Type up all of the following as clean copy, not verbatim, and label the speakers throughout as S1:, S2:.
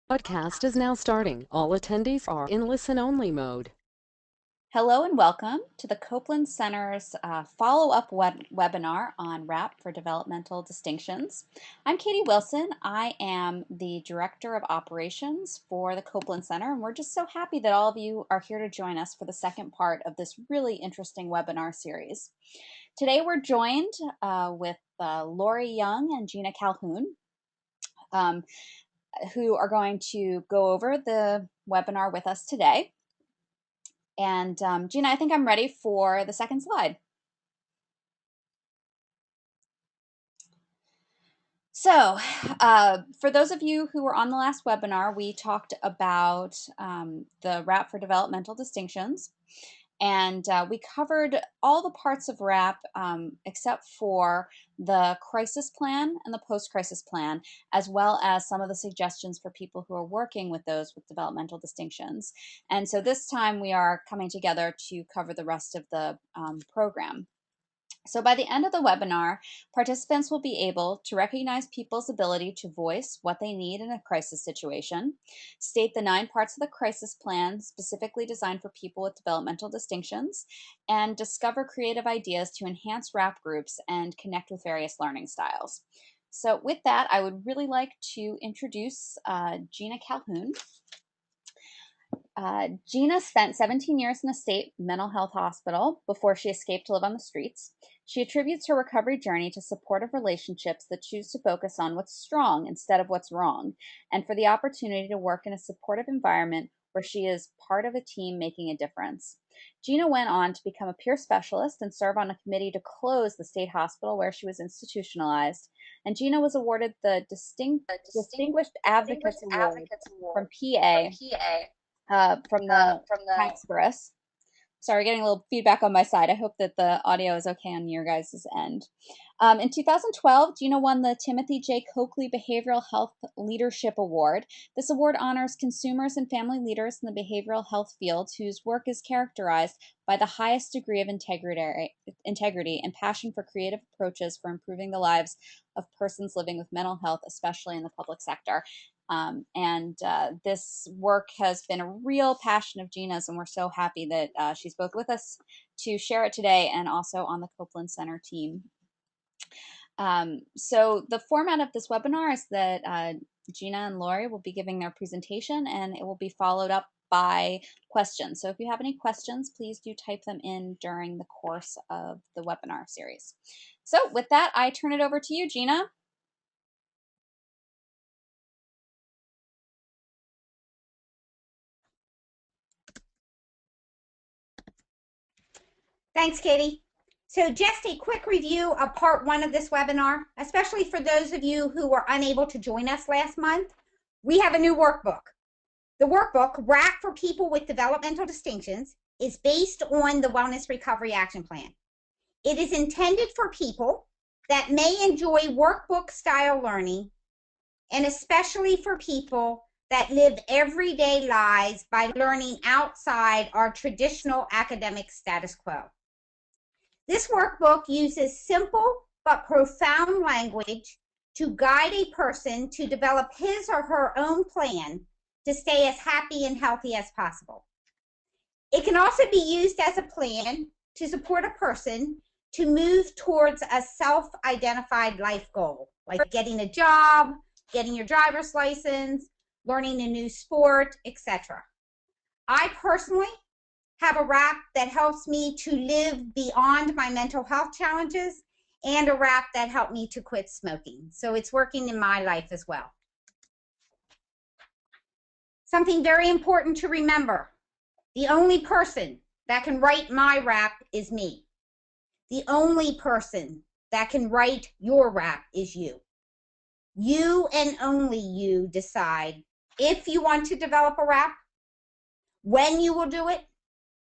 S1: Podcast is now starting. All attendees are in listen-only mode.
S2: Hello and welcome to the Copeland Center's follow-up webinar on RAP for Developmental Distinctions. I'm Katie Wilson. I am the Director of Operations for the Copeland Center, and we're just so happy that all of you are here to join us for the second part of this really interesting webinar series. Today we're joined with Lori Young and Gina Calhoun, who are going to go over the webinar with us today. And Gina, I think I'm ready for the second slide. So for those of you who were on the last webinar, we talked about the RAP for Developmental Distinctions. And we covered all the parts of RAP except for the crisis plan and the post-crisis plan, as well as some of the suggestions for people who are working with those with developmental distinctions. And so this time we are coming together to cover the rest of the program. So by the end of the webinar, participants will be able to recognize people's ability to voice what they need in a crisis situation, state the 9 parts of the crisis plan specifically designed for people with developmental distinctions, and discover creative ideas to enhance RAP groups and connect with various learning styles. So with that, I would really like to introduce Gina Calhoun. Gina spent 17 years in a state mental health hospital before she escaped to live on the streets. She attributes her recovery journey to supportive relationships that choose to focus on what's strong instead of what's wrong, and for the opportunity to work in a supportive environment where she is part of a team making a difference. Gina went on to become a peer specialist and serve on a committee to close the state hospital where she was institutionalized. And Gina was awarded the Distinguished Advocates Award from PA from the Congress. Sorry, getting a little feedback on my side. I hope that the audio is okay on your guys' end. In 2012, Gina won the Timothy J. Coakley Behavioral Health Leadership Award. This award honors consumers and family leaders in the behavioral health field whose work is characterized by the highest degree of integrity and passion for creative approaches for improving the lives of persons living with mental health, especially in the public sector. This work has been a real passion of Gina's, and we're so happy that she's both with us to share it today and also on the Copeland Center team. So the format of this webinar is that Gina and Lori will be giving their presentation, and it will be followed up by questions. So if you have any questions, please do type them in during the course of the webinar series. So with that, I turn it over to you, Gina.
S3: Thanks, Katie. So just a quick review of part 1 of this webinar, especially for those of you who were unable to join us last month. We have a new workbook. The workbook, RAP for People with Developmental Distinctions, is based on the Wellness Recovery Action Plan. It is intended for people that may enjoy workbook-style learning, and especially for people that live everyday lives by learning outside our traditional academic status quo. This workbook uses simple but profound language to guide a person to develop his or her own plan to stay as happy and healthy as possible. It can also be used as a plan to support a person to move towards a self-identified life goal, like getting a job, getting your driver's license, learning a new sport, etc. I personally have a RAP that helps me to live beyond my mental health challenges, and a RAP that helped me to quit smoking. So it's working in my life as well. Something very important to remember: the only person that can write my RAP is me. The only person that can write your RAP is you. You and only you decide if you want to develop a RAP, when you will do it,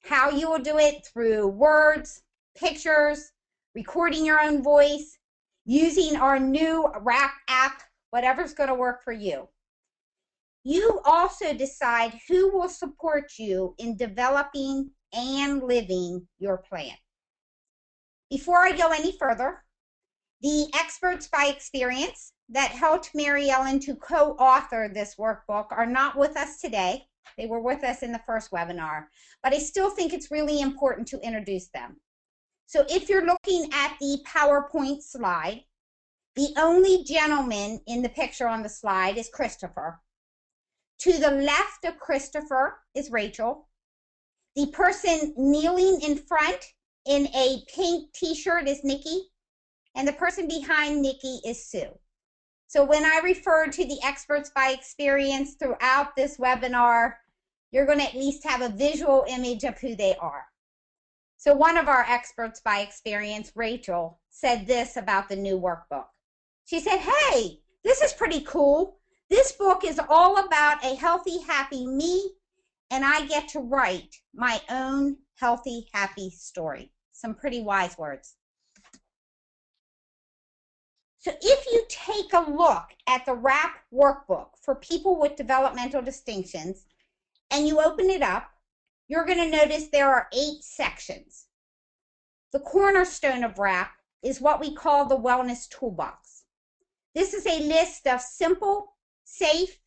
S3: how you will do it, through words, pictures, recording your own voice, using our new RAP app, whatever's going to work for you. You also decide who will support you in developing and living your plan. Before I go any further, the experts by experience that helped Mary Ellen to co-author this workbook are not with us today. They were with us in the first webinar, but I still think it's really important to introduce them. So if you're looking at the PowerPoint slide, the only gentleman in the picture on the slide is Christopher. To the left of Christopher is Rachel. The person kneeling in front in a pink t-shirt is Nikki, and the person behind Nikki is Sue. So when I refer to the experts by experience throughout this webinar, you're going to at least have a visual image of who they are. So one of our experts by experience, Rachel, said this about the new workbook. She said, "Hey, this is pretty cool. This book is all about a healthy, happy me, and I get to write my own healthy, happy story." Some pretty wise words. So if you take a look at the WRAP workbook for people with developmental distinctions and you open it up, you're going to notice there are 8 sections. The cornerstone of WRAP is what we call the Wellness Toolbox. This is a list of simple, safe,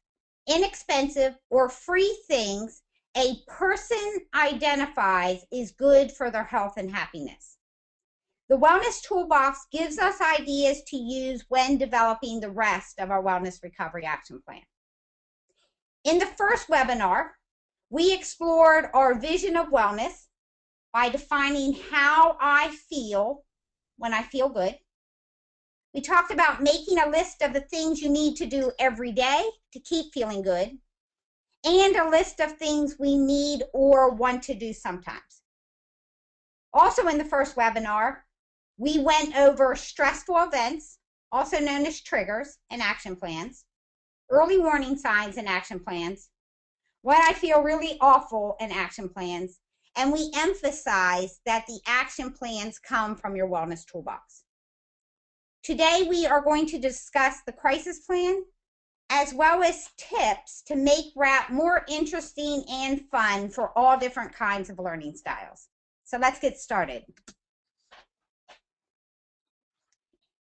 S3: inexpensive, or free things a person identifies is good for their health and happiness. The Wellness Toolbox gives us ideas to use when developing the rest of our Wellness Recovery Action Plan. In the first webinar, we explored our vision of wellness by defining how I feel when I feel good. We talked about making a list of the things you need to do every day to keep feeling good, and a list of things we need or want to do sometimes. Also in the first webinar, we went over stressful events, also known as triggers, and action plans, early warning signs and action plans, when I feel really awful and action plans, and we emphasize that the action plans come from your Wellness Toolbox. Today we are going to discuss the crisis plan as well as tips to make WRAP more interesting and fun for all different kinds of learning styles. So let's get started.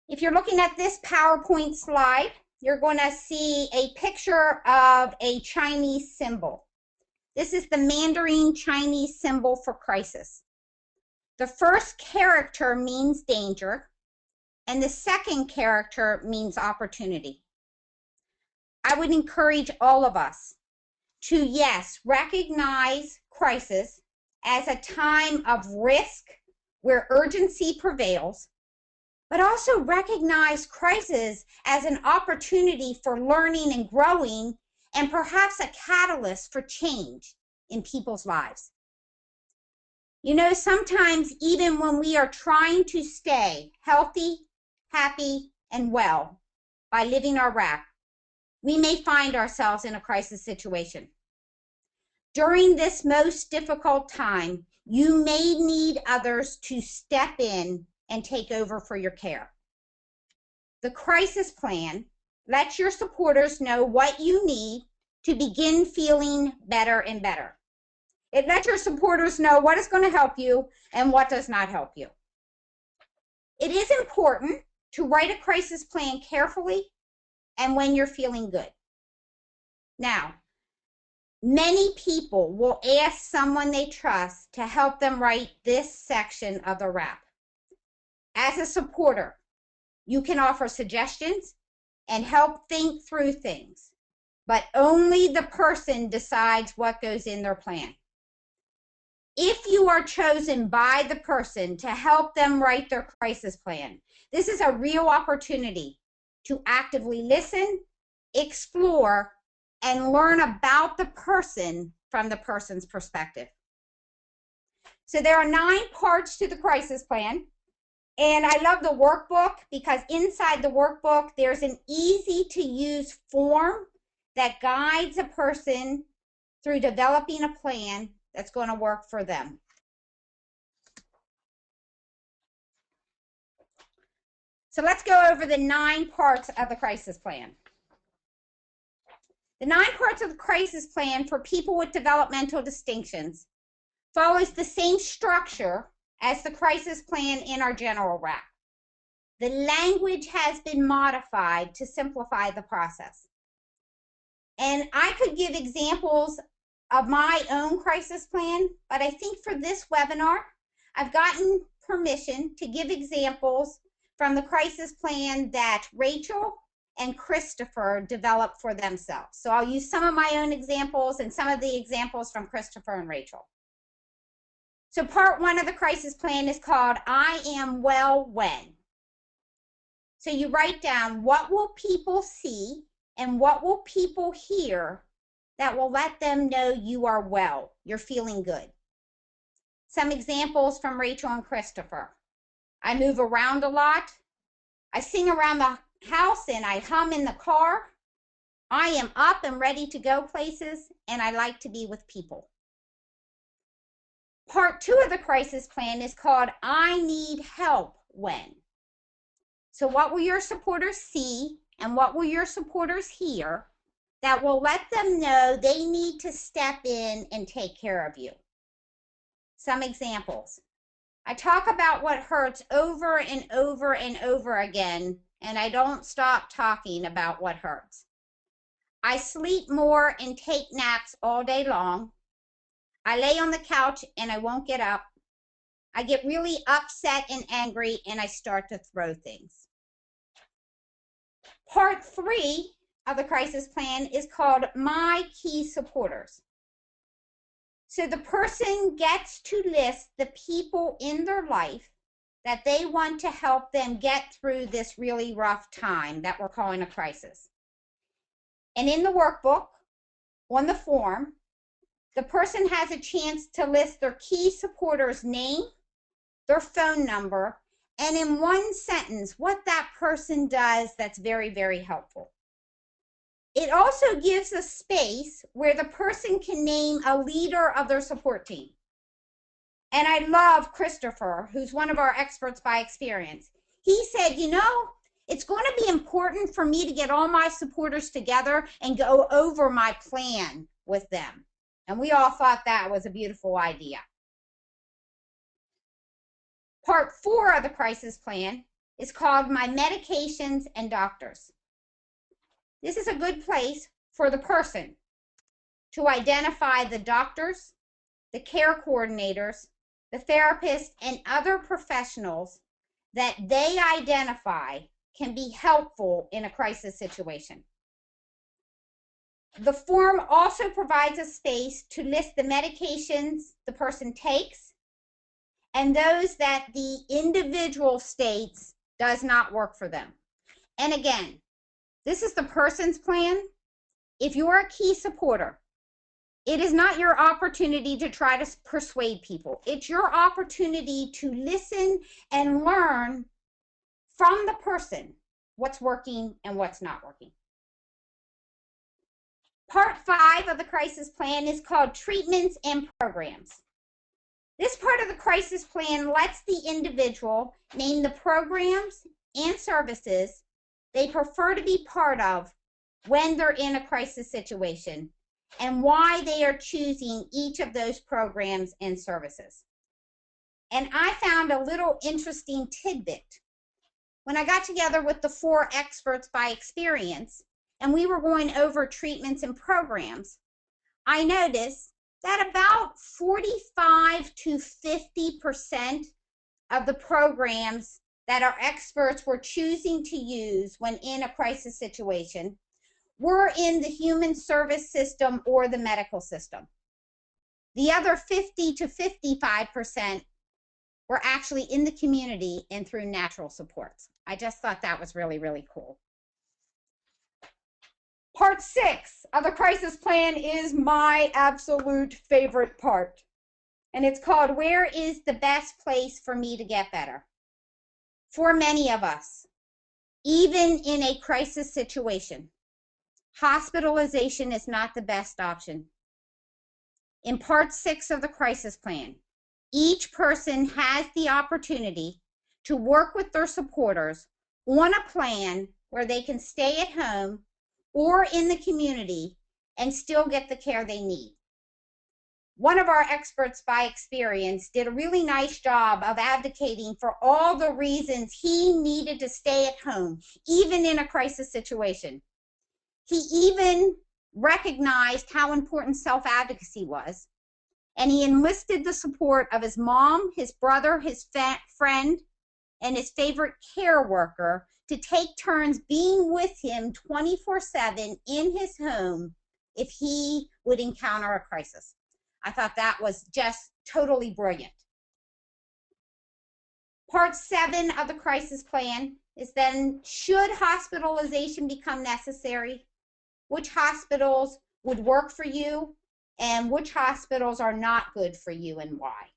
S3: If you're looking at this PowerPoint slide, you're going to see a picture of a Chinese symbol. This is the Mandarin Chinese symbol for crisis. The first character means danger, and the second character means opportunity. I would encourage all of us to, yes, recognize crisis as a time of risk where urgency prevails, but also recognize crisis as an opportunity for learning and growing, and perhaps a catalyst for change in people's lives. You know, sometimes even when we are trying to stay healthy, happy, and well by living our WRAP, we may find ourselves in a crisis situation. During this most difficult time, you may need others to step in and take over for your care. The crisis plan lets your supporters know what you need to begin feeling better and better. It lets your supporters know what is going to help you and what does not help you. It is important to write a crisis plan carefully and when you're feeling good. Now, many people will ask someone they trust to help them write this section of the WRAP. As a supporter, you can offer suggestions and help think through things, but only the person decides what goes in their plan. If you are chosen by the person to help them write their crisis plan, this is a real opportunity to actively listen, explore, and learn about the person from the person's perspective. So there are 9 parts to the crisis plan. And I love the workbook because inside the workbook, there's an easy to use form that guides a person through developing a plan that's going to work for them. So let's go over the 9 parts of the crisis plan. The 9 parts of the crisis plan for people with developmental distinctions follows the same structure as the crisis plan in our general WRAP. The language has been modified to simplify the process. And I could give examples of my own crisis plan, but I think for this webinar, I've gotten permission to give examples from the crisis plan that Rachel and Christopher developed for themselves. So I'll use some of my own examples and some of the examples from Christopher and Rachel. So part 1 of the crisis plan is called I Am Well When. So you write down, what will people see and what will people hear that will let them know you are well, you're feeling good. Some examples from Rachel and Christopher. I move around a lot. I sing around the house and I hum in the car. I am up and ready to go places, and I like to be with people. Part 2 of the crisis plan is called I Need Help When. So what will your supporters see and what will your supporters hear that will let them know they need to step in and take care of you? Some examples. I talk about what hurts over and over and over again, and I don't stop talking about what hurts. I sleep more and take naps all day long. I lay on the couch and I won't get up. I get really upset and angry and I start to throw things. Part 3 of the crisis plan is called My Key Supporters. So the person gets to list the people in their life that they want to help them get through this really rough time that we're calling a crisis. And in the workbook, on the form, the person has a chance to list their key supporter's name, their phone number, and in one sentence, what that person does that's very, very helpful. It also gives a space where the person can name a leader of their support team. And I love Christopher, who's one of our experts by experience. He said, you know, it's going to be important for me to get all my supporters together and go over my plan with them. And we all thought that was a beautiful idea. Part 4 of the crisis plan is called My Medications and Doctors. This is a good place for the person to identify the doctors, the care coordinators, the therapists, and other professionals that they identify can be helpful in a crisis situation. The form also provides a space to list the medications the person takes and those that the individual states does not work for them. And again, this is the person's plan. If you're a key supporter, it is not your opportunity to try to persuade people. It's your opportunity to listen and learn from the person what's working and what's not working. Part 5 of the crisis plan is called Treatments and Programs. This part of the crisis plan lets the individual name the programs and services they prefer to be part of when they're in a crisis situation and why they are choosing each of those programs and services. And I found a little interesting tidbit. When I got together with the 4 experts by experience and we were going over treatments and programs, I noticed that about 45 to 50% of the programs that our experts were choosing to use when in a crisis situation were in the human service system or the medical system. The other 50 to 55% were actually in the community and through natural supports. I just thought that was really, really cool. Part 6 of the crisis plan is my absolute favorite part. And it's called Where is the Best Place for Me to Get Better? For many of us, even in a crisis situation, hospitalization is not the best option. In part 6 of the crisis plan, each person has the opportunity to work with their supporters on a plan where they can stay at home or in the community and still get the care they need. one of our experts by experience did a really nice job of advocating for all the reasons he needed to stay at home, even in a crisis situation. He even recognized how important self-advocacy was, and he enlisted the support of his mom, his brother, his friend, and his favorite care worker to take turns being with him 24/7 in his home if he would encounter a crisis. I thought that was just totally brilliant. Part 7 of the crisis plan is then, should hospitalization become necessary, which hospitals would work for you and which hospitals are not good for you and why.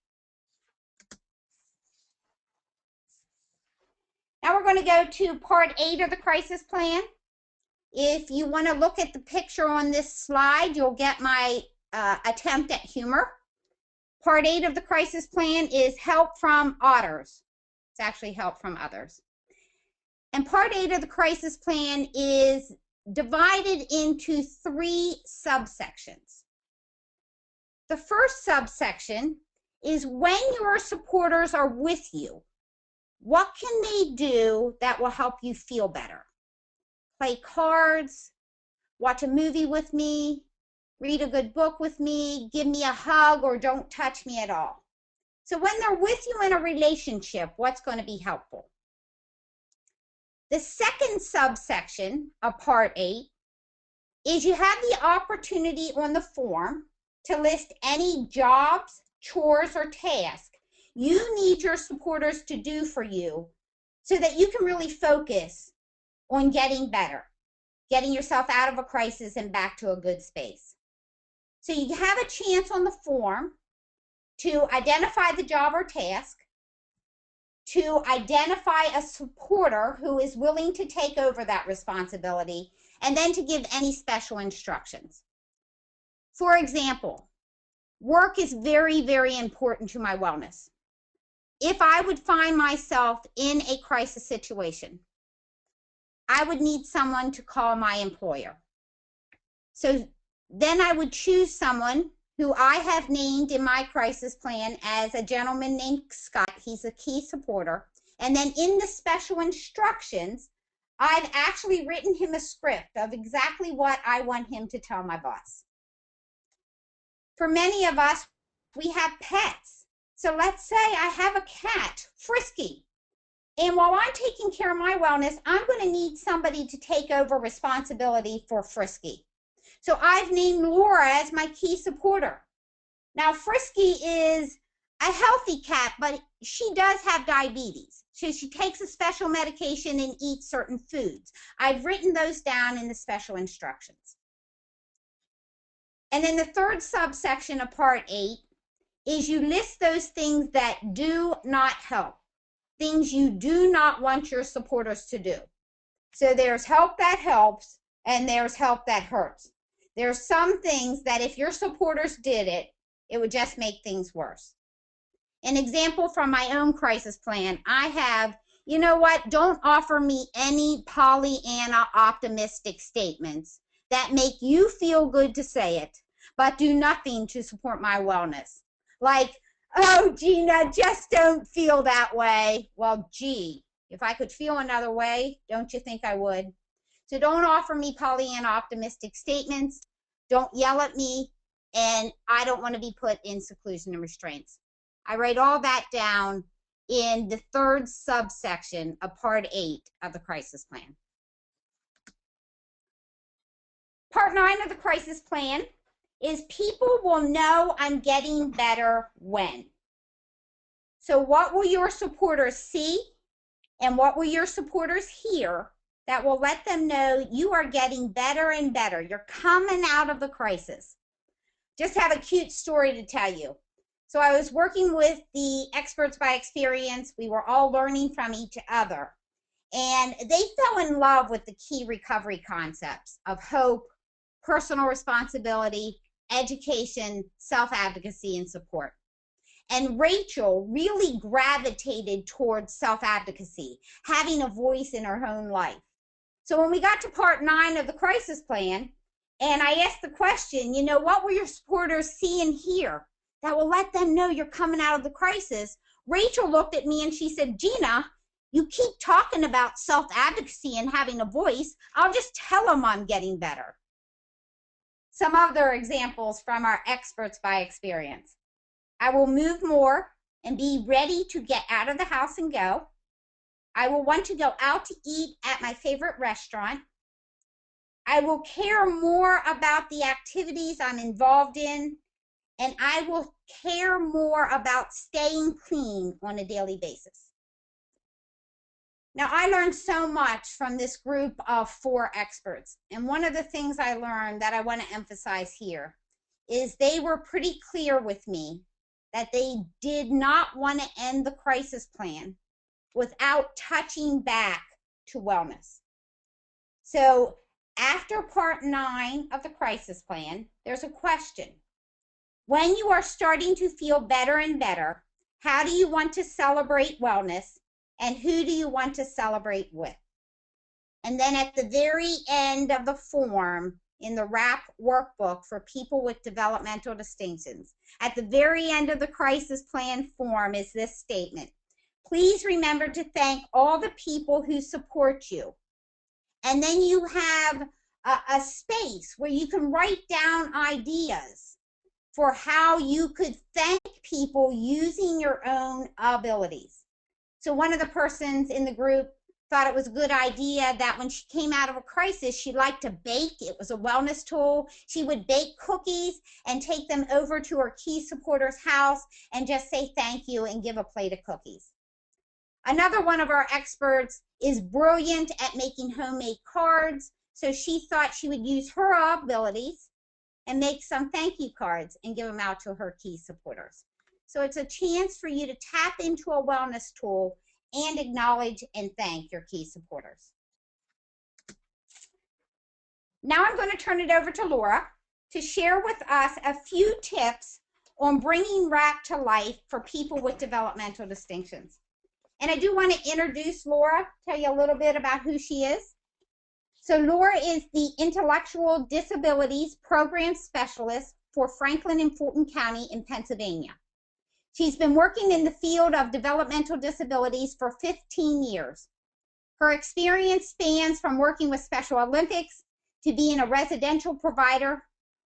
S3: Now we're going to go to part 8 of the crisis plan. If you want to look at the picture on this slide, you'll get my attempt at humor. Part 8 of the crisis plan is help from others. It's actually help from others. And part 8 of the crisis plan is divided into 3 subsections. The first subsection is when your supporters are with you, what can they do that will help you feel better? Play cards, watch a movie with me, read a good book with me, give me a hug, or don't touch me at all. So when they're with you in a relationship, what's going to be helpful? The second subsection of part 8 is you have the opportunity on the form to list any jobs, chores, or tasks you need your supporters to do for you so that you can really focus on getting better, getting yourself out of a crisis and back to a good space. So you have a chance on the form to identify the job or task, to identify a supporter who is willing to take over that responsibility, and then to give any special instructions. For example, work is very, very important to my wellness. If I would find myself in a crisis situation, I would need someone to call my employer. So then I would choose someone who I have named in my crisis plan as a gentleman named Scott. He's a key supporter. And then in the special instructions, I've actually written him a script of exactly what I want him to tell my boss. For many of us, we have pets. So let's say I have a cat, Frisky. And while I'm taking care of my wellness, I'm going to need somebody to take over responsibility for Frisky. So I've named Laura as my key supporter. Now, Frisky is a healthy cat, but she does have diabetes. So she takes a special medication and eats certain foods. I've written those down in the special instructions. And then the third subsection of part 8 is you list those things that do not help, things you do not want your supporters to do. So there's help that helps and there's help that hurts. There's some things that if your supporters did it, it would just make things worse. An example from my own crisis plan, I have, you know what, don't offer me any Pollyanna optimistic statements that make you feel good to say it, but do nothing to support my wellness. Like, oh, Gina, just don't feel that way. Well, gee, if I could feel another way, don't you think I would? So don't offer me Pollyanna optimistic statements. Don't yell at me. And I don't want to be put in seclusion and restraints. I write all that down in the third subsection of part 8 of the crisis plan. Part 9 of the crisis plan is people will know I'm getting better when. So what will your supporters see and what will your supporters hear that will let them know you are getting better and better? You're coming out of the crisis. Just have a cute story to tell you. So I was working with the experts by experience. We were all learning from each other. And they fell in love with the key recovery concepts of hope, personal responsibility, education, self-advocacy, and support. And Rachel really gravitated towards self-advocacy, having a voice in her own life. So when we got to part 9 of the crisis plan, and I asked the question, you know, what will your supporters see and hear that will let them know you're coming out of the crisis. Rachel looked at me and she said, Gina, you keep talking about self-advocacy and having a voice. I'll just tell them I'm getting better. Some other examples from our experts by experience. I will move more and be ready to get out of the house and go. I will want to go out to eat at my favorite restaurant. I will care more about the activities I'm involved in, and I will care more about staying clean on a daily basis. Now, I learned so much from this group of 4 experts, and one of the things I learned that I want to emphasize here is they were pretty clear with me that they did not want to end the crisis plan without touching back to wellness. So after part 9 of the crisis plan, there's a question. When you are starting to feel better and better, how do you want to celebrate wellness, and who do you want to celebrate with? And then at the very end of the form, in the WRAP workbook for people with developmental distinctions, at the very end of the crisis plan form is this statement. Please remember to thank all the people who support you. And then you have a space where you can write down ideas for how you could thank people using your own abilities. So one of the persons in the group thought it was a good idea that when she came out of a crisis, she liked to bake. It was a wellness tool. She would bake cookies and take them over to her key supporter's house and just say thank you and give a plate of cookies. Another one of our experts is brilliant at making homemade cards, so she thought she would use her abilities and make some thank you cards and give them out to her key supporters. So it's a chance for you to tap into a wellness tool and acknowledge and thank your key supporters. Now I'm going to turn it over to Laura to share with us a few tips on bringing WRAP to life for people with developmental distinctions. And I do want to introduce Laura, tell you a little bit about who she is. So Laura is the Intellectual Disabilities Program Specialist for Franklin and Fulton County in Pennsylvania. She's been working in the field of developmental disabilities for 15 years. Her experience spans from working with Special Olympics to being a residential provider,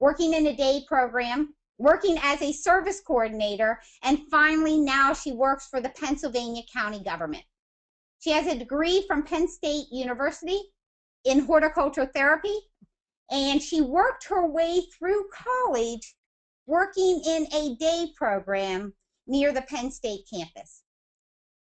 S3: working in a day program, working as a service coordinator, and finally now she works for the Pennsylvania County government. She has a degree from Penn State University in horticultural therapy, and she worked her way through college working in a day program near the Penn State campus.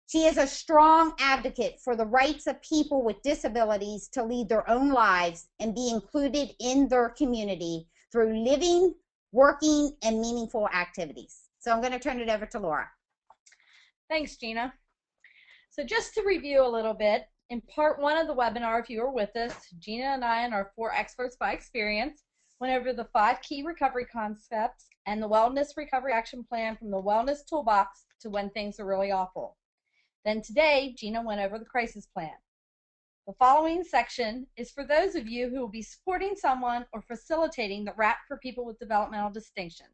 S3: She is a strong advocate for the rights of people with disabilities to lead their own lives and be included in their community through living, working, and meaningful activities. So I'm going to turn it over to Laura.
S4: Thanks, Gina. So just to review a little bit, in part 1 of the webinar, if you were with us, Gina and I and our 4 experts by experience went over the 5 key recovery concepts and the Wellness Recovery Action Plan from the Wellness Toolbox to when things are really awful. Then today, Gina went over the crisis plan. The following section is for those of you who will be supporting someone or facilitating the WRAP for people with developmental distinctions.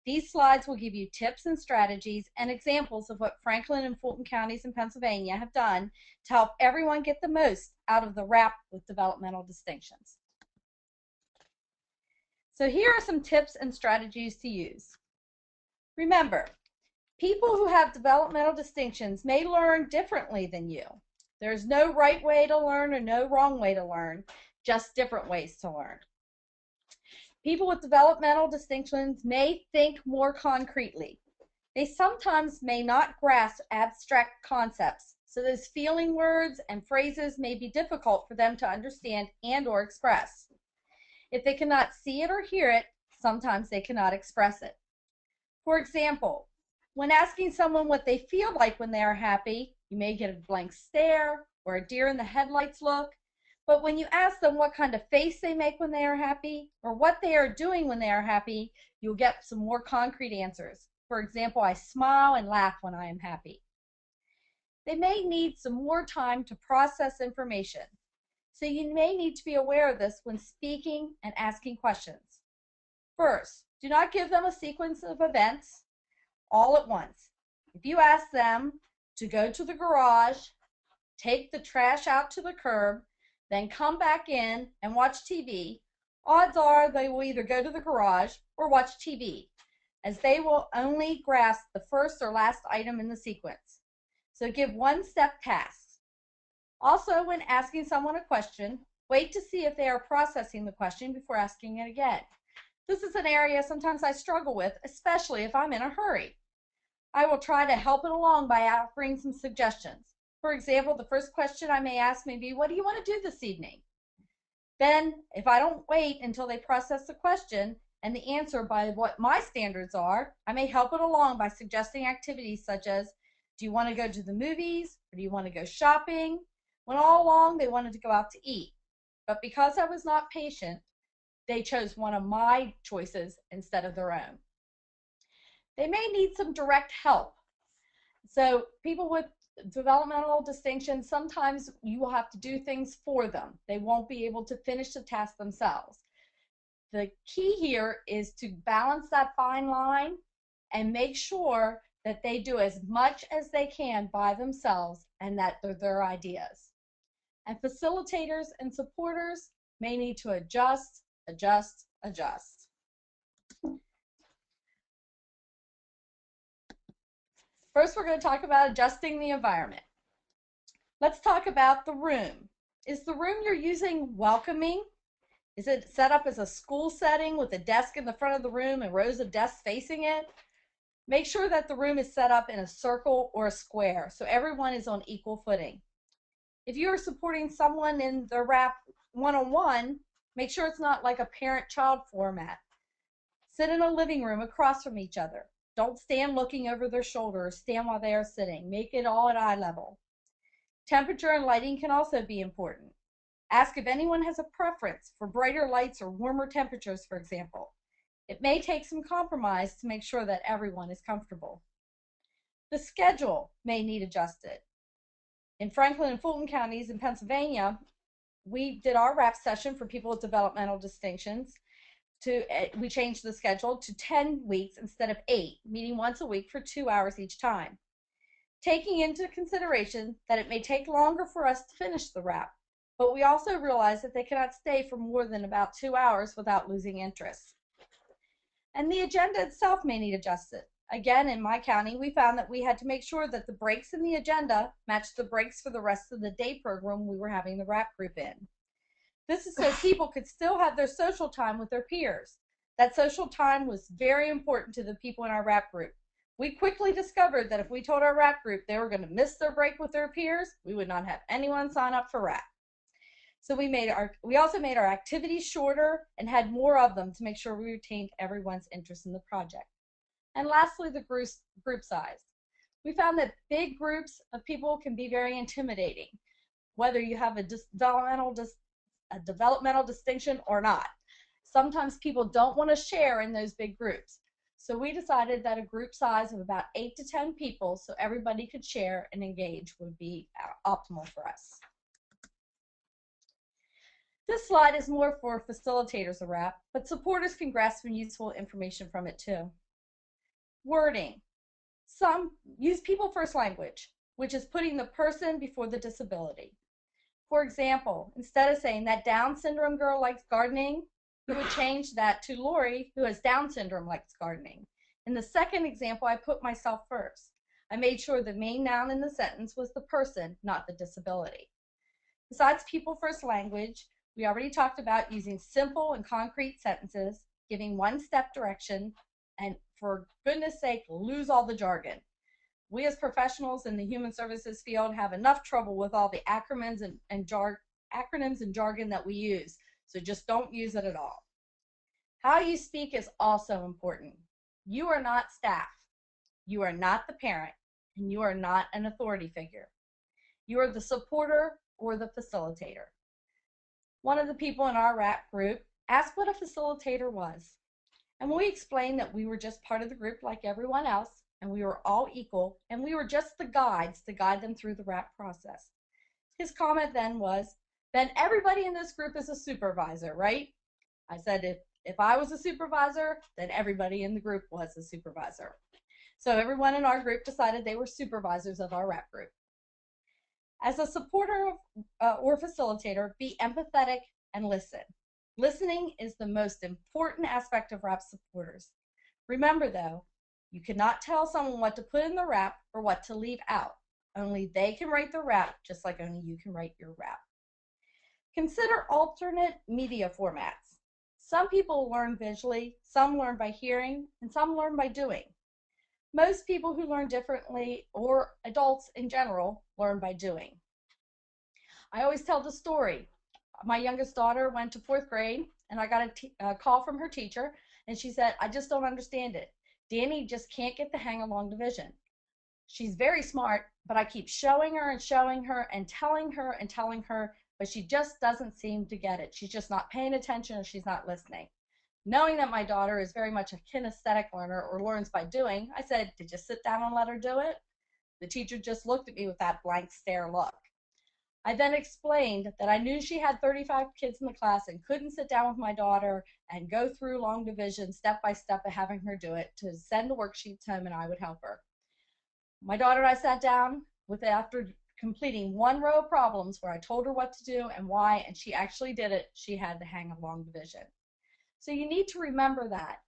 S4: These slides will give you tips and strategies and examples of what Franklin and Fulton counties in Pennsylvania have done to help everyone get the most out of the WRAP with developmental distinctions. So here are some tips and strategies to use. Remember, people who have developmental distinctions may learn differently than you. There's no right way to learn or no wrong way to learn, just different ways to learn. People with developmental distinctions may think more concretely. They sometimes may not grasp abstract concepts, so those feeling words and phrases may be difficult for them to understand and or express. If they cannot see it or hear it, sometimes they cannot express it. For example, when asking someone what they feel like when they are happy, you may get a blank stare or a deer in the headlights look. But when you ask them what kind of face they make when they are happy or what they are doing when they are happy, you'll get some more concrete answers. For example, I smile and laugh when I am happy. They may need some more time to process information. So you may need to be aware of this when speaking and asking questions. First, Do not give them a sequence of events all at once. If you ask them to go to the garage, take the trash out to the curb, then come back in and watch TV, odds are they will either go to the garage or watch TV, as they will only grasp the first or last item in the sequence. So give one-step tasks. Also, when asking someone a question, wait to see if they are processing the question before asking it again. This is an area sometimes I struggle with, especially if I'm in a hurry. I will try to help it along by offering some suggestions. For example, the first question I may ask may be, what do you want to do this evening? Then, if I don't wait until they process the question and the answer by what my standards are, I may help it along by suggesting activities such as, do you want to go to the movies or do you want to go shopping? When all along they wanted to go out to eat. But because I was not patient, they chose one of my choices instead of their own. They may need some direct help. So people with developmental distinctions, sometimes you will have to do things for them. They won't be able to finish the task themselves. The key here is to balance that fine line and make sure that they do as much as they can by themselves and that they're their ideas. And facilitators and supporters may need to adjust. First, we're going to talk about adjusting the environment. Let's talk about the room. Is the room you're using welcoming? Is it set up as a school setting with a desk in the front of the room and rows of desks facing it? Make sure that the room is set up in a circle or a square so everyone is on equal footing. If you are supporting someone in their RAP one-on-one, make sure it's not like a parent-child format. Sit in a living room across from each other. Don't stand looking over their shoulder or stand while they are sitting. Make it all at eye level. Temperature and lighting can also be important. Ask if anyone has a preference for brighter lights or warmer temperatures, for example. It may take some compromise to make sure that everyone is comfortable. The schedule may need adjusted. In Franklin and Fulton counties in Pennsylvania, we did our RAP session for people with developmental distinctions. We changed the schedule to 10 weeks instead of 8, meeting once a week for 2 hours each time. Taking into consideration that it may take longer for us to finish the RAP, but we also realize that they cannot stay for more than about 2 hours without losing interest. And the agenda itself may need adjusted. Again, in my county, we found that we had to make sure that the breaks in the agenda matched the breaks for the rest of the day program we were having the RAP group in. This is so people could still have their social time with their peers. That social time was very important to the people in our RAP group. We quickly discovered that if we told our RAP group they were going to miss their break with their peers, we would not have anyone sign up for RAP. So we also made our activities shorter and had more of them to make sure we retained everyone's interest in the project. And lastly, the group size. We found that big groups of people can be very intimidating, whether you have a developmental distinction or not. Sometimes people don't want to share in those big groups. So we decided that a group size of about 8 to 10 people so everybody could share and engage would be optimal for us. This slide is more for facilitators of RAP, but supporters can grasp some useful information from it too. Wording. Some use people first language, which is putting the person before the disability. For example, instead of saying that Down syndrome girl likes gardening, you would change that to Lori, who has Down syndrome, likes gardening. In the second example, I put myself first. I made sure the main noun in the sentence was the person, not the disability. Besides people first language, we already talked about using simple and concrete sentences, giving one-step direction, and for goodness sake, lose all the jargon. We as professionals in the human services field have enough trouble with all the acronyms and jargon that we use, so just don't use it at all. How you speak is also important. You are not staff. You are not the parent, and you are not an authority figure. You are the supporter or the facilitator. One of the people in our RAP group asked what a facilitator was. And we explained that we were just part of the group like everyone else, and we were all equal, and we were just the guides to guide them through the RAP process. His comment then was, then everybody in this group is a supervisor, right? I said, if If I was a supervisor, then everybody in the group was a supervisor. So everyone in our group decided they were supervisors of our rap group. As a supporter or facilitator, be empathetic and listen. Listening is the most important aspect of rap supporters. Remember though, you cannot tell someone what to put in the rap or what to leave out. Only they can write the rap, just like only you can write your rap. Consider alternate media formats. Some people learn visually, some learn by hearing, and some learn by doing. Most people who learn differently, or adults in general, learn by doing. I always tell the story. My youngest daughter went to 4th grade, and I got a call from her teacher, and she said, I just don't understand it. Danny just can't get the hang of long division. She's very smart, but I keep showing her and telling her and telling her, but she just doesn't seem to get it. She's just not paying attention, or she's not listening. Knowing that my daughter is very much a kinesthetic learner or learns by doing, I said, did you sit down and let her do it? The teacher just looked at me with that blank stare look. I then explained that I knew she had 35 kids in the class and couldn't sit down with my daughter and go through long division step by step of having her do it, to send the worksheets home and I would help her. My daughter and I sat down after completing 1 row of problems where I told her what to do and why, and she actually did it. She had the hang of long division. So you need to remember that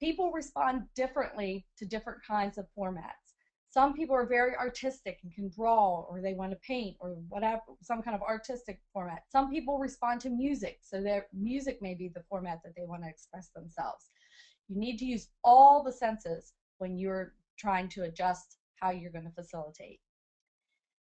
S4: people respond differently to different kinds of formats. Some people are very artistic and can draw, or they want to paint, or whatever, some kind of artistic format. Some people respond to music, so their music may be the format that they want to express themselves. You need to use all the senses when you're trying to adjust how you're going to facilitate.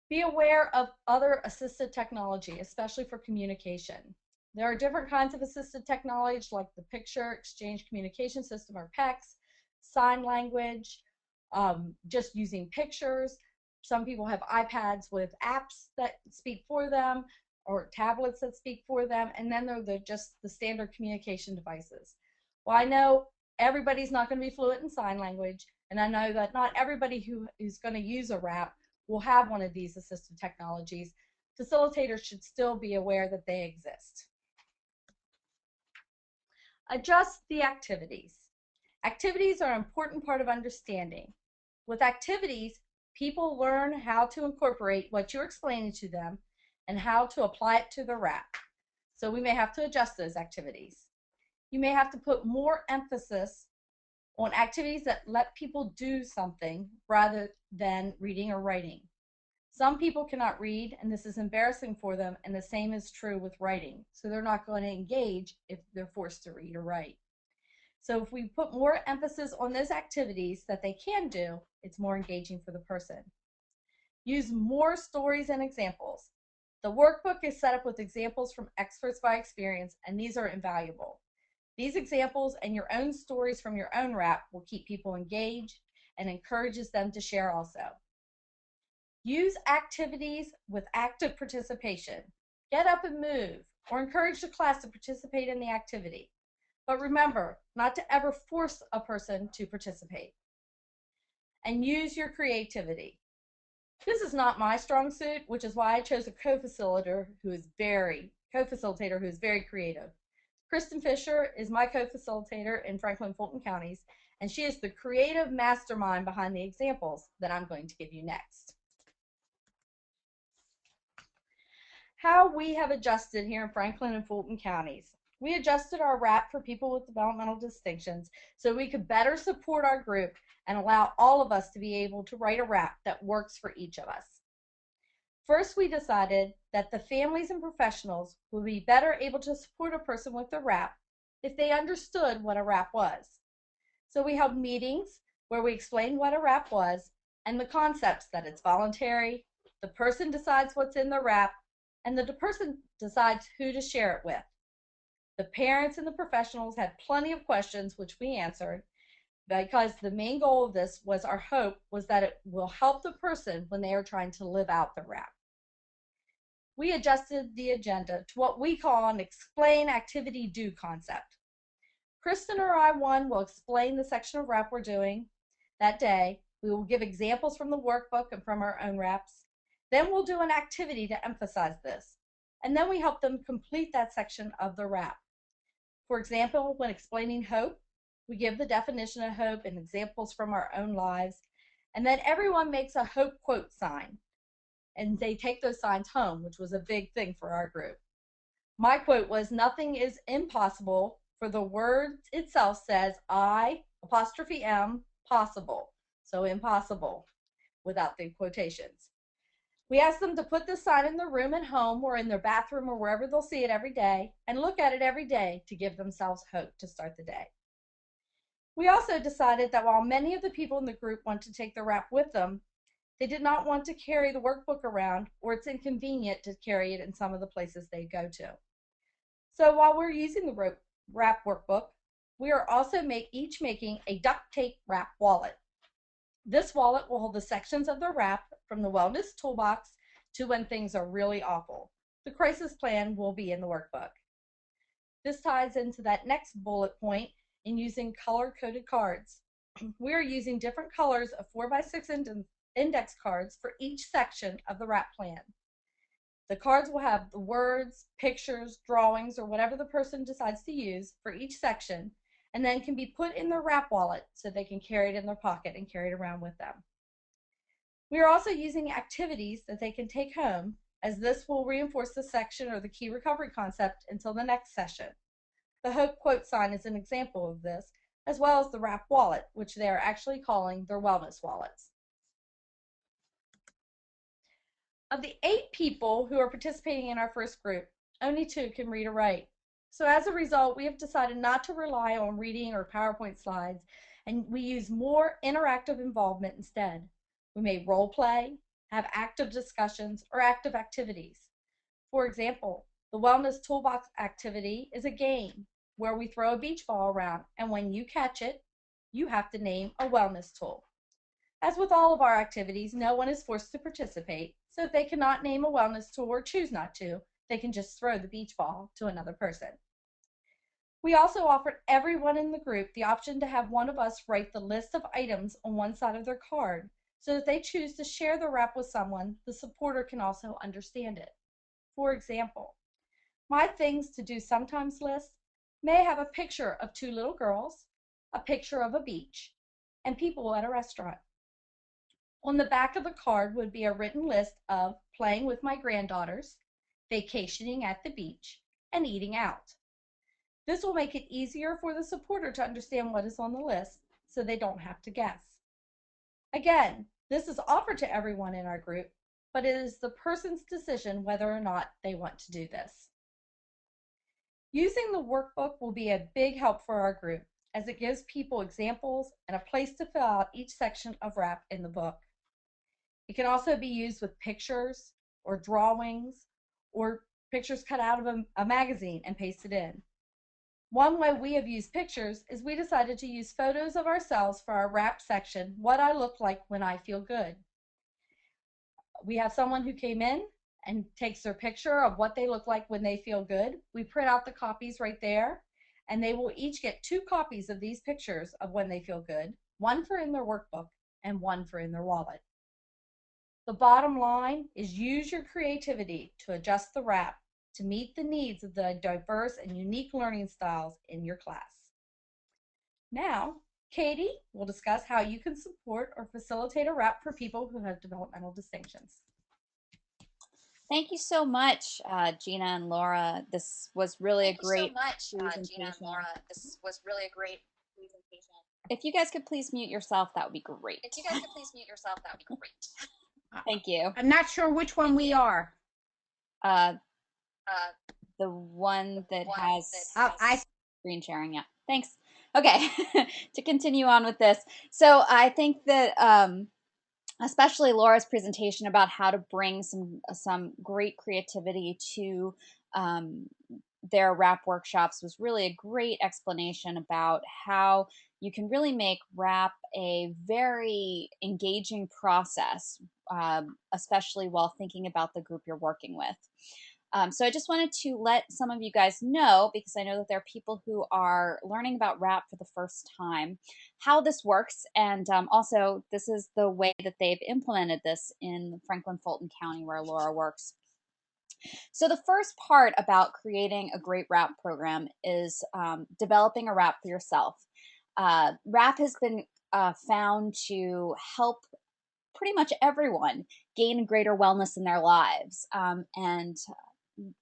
S4: Be aware of other assistive technology, especially for communication. There are different kinds of assistive technology, like the Picture Exchange Communication System, or PECS, sign language, just using pictures. Some people have iPads with apps that speak for them, or tablets that speak for them, and then there are just the standard communication devices. Well, I know everybody's not going to be fluent in sign language, and I know that not everybody who is going to use a RAP will have one of these assistive technologies. Facilitators should still be aware that they exist. Adjust the activities. Activities are an important part of understanding. With activities, people learn how to incorporate what you're explaining to them and how to apply it to the rap. So we may have to adjust those activities. You may have to put more emphasis on activities that let people do something rather than reading or writing. Some people cannot read, and this is embarrassing for them, and the same is true with writing. So they're not going to engage if they're forced to read or write. So if we put more emphasis on those activities that they can do, it's more engaging for the person. Use more stories and examples. The workbook is set up with examples from experts by experience, and these are invaluable. These examples and your own stories from your own rap will keep people engaged and encourages them to share also. Use activities with active participation. Get up and move, or encourage the class to participate in the activity. But remember, not to ever force a person to participate. And use your creativity. This is not my strong suit, which is why I chose a co-facilitator who is very creative. Kristen Fisher is my co-facilitator in Franklin and Fulton counties, and she is the creative mastermind behind the examples that I'm going to give you next. How we have adjusted here in Franklin and Fulton counties. We adjusted our RAP for people with developmental distinctions so we could better support our group and allow all of us to be able to write a RAP that works for each of us. First, we decided that the families and professionals would be better able to support a person with a RAP if they understood what a RAP was. So we held meetings where we explained what a RAP was and the concepts that it's voluntary, the person decides what's in the RAP, and the person decides who to share it with. The parents and the professionals had plenty of questions which we answered, because the main goal of this was, our hope was that it will help the person when they are trying to live out the RAP. We adjusted the agenda to what we call an explain, activity, do concept. Kristen or I will explain the section of RAP we're doing that day. We will give examples from the workbook and from our own RAPs. Then we'll do an activity to emphasize this. And then we help them complete that section of the RAP. For example, when explaining hope, we give the definition of hope and examples from our own lives, and then everyone makes a hope quote sign, and they take those signs home, which was a big thing for our group. My quote was, "Nothing is impossible, for the word itself says I''M possible." So impossible without the quotations. We asked them to put this sign in their room at home or in their bathroom or wherever they'll see it every day and look at it every day to give themselves hope to start the day. We also decided that while many of the people in the group want to take the wrap with them, they did not want to carry the workbook around, or it's inconvenient to carry it in some of the places they go to. So while we're using the wrap workbook, we are also each making a duct tape wrap wallet. This wallet will hold the sections of the wrap from the wellness toolbox to when things are really awful. The crisis plan will be in the workbook. This ties into that next bullet point in using color-coded cards. We are using different colors of 4x6 index cards for each section of the wrap plan. The cards will have the words, pictures, drawings, or whatever the person decides to use for each section, and then can be put in their wrap wallet so they can carry it in their pocket and carry it around with them. We are also using activities that they can take home, as this will reinforce the section or the key recovery concept until the next session. The hope quote sign is an example of this, as well as the wrap wallet, which they are actually calling their wellness wallets. Of the 8 people who are participating in our first group, only 2 can read or write. So as a result, we have decided not to rely on reading or PowerPoint slides, and we use more interactive involvement instead. We may role play, have active discussions, or active activities. For example, the Wellness Toolbox activity is a game where we throw a beach ball around, and when you catch it, you have to name a wellness tool. As with all of our activities, no one is forced to participate, so if they cannot name a wellness tool or choose not to, they can just throw the beach ball to another person. We also offered everyone in the group the option to have one of us write the list of items on one side of their card, so if they choose to share the wrap with someone, the supporter can also understand it. For example, my things to do sometimes list may have a picture of 2 little girls, a picture of a beach, and people at a restaurant. On the back of the card would be a written list of playing with my granddaughters, vacationing at the beach, and eating out. This will make it easier for the supporter to understand what is on the list, so they don't have to guess. Again, this is offered to everyone in our group, but it is the person's decision whether or not they want to do this. Using the workbook will be a big help for our group, as it gives people examples and a place to fill out each section of wrap in the book. It can also be used with pictures or drawings or pictures cut out of a magazine and pasted in. One way we have used pictures is we decided to use photos of ourselves for our wrap section, what I look like when I feel good. We have someone who came in and takes their picture of what they look like when they feel good. We print out the copies right there, and they will each get 2 copies of these pictures of when they feel good, one for in their workbook and one for in their wallet. The bottom line is use your creativity to adjust the wrap to meet the needs of the diverse and unique learning styles in your class. Now, Katie will discuss how you can support or facilitate a wrap for people who have developmental distinctions.
S2: Thank you so much, Gina and Laura. This was really a great presentation. If you guys could please mute yourself, that would be great. Thank you.
S3: I'm not sure which one we are.
S2: The one that has
S3: I
S2: screen sharing. Yeah. Thanks. Okay. To continue on with this. So I think that especially Laura's presentation about how to bring some great creativity to their wrap workshops was really a great explanation about how you can really make wrap a very engaging process, especially while thinking about the group you're working with. So I just wanted to let some of you guys know, because I know that there are people who are learning about wrap for the first time, how this works. And also, this is the way that they've implemented this in Franklin Fulton County, where Laura works. So the first part about creating a great RAP program is developing a RAP for yourself. RAP has been found to help pretty much everyone gain greater wellness in their lives, and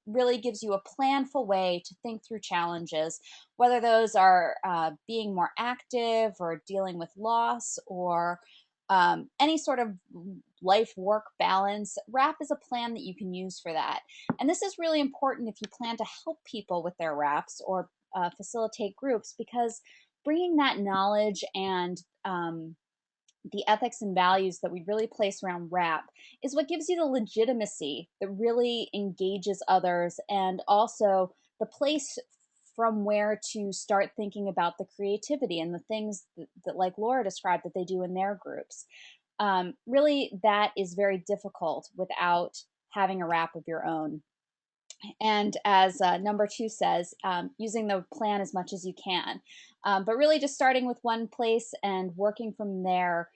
S2: really gives you a planful way to think through challenges, whether those are being more active or dealing with loss or any sort of life work balance. RAP is a plan that you can use for that. And this is really important if you plan to help people with their RAPs or facilitate groups, because bringing that knowledge and the ethics and values that we really place around RAP is what gives you the legitimacy that really engages others, and also the place from where to start thinking about the creativity and the things that like Laura described, that they do in their groups. Really, that is very difficult without having a RAP of your own. And as number 2 says, using the plan as much as you can. But really just starting with one place and working from there.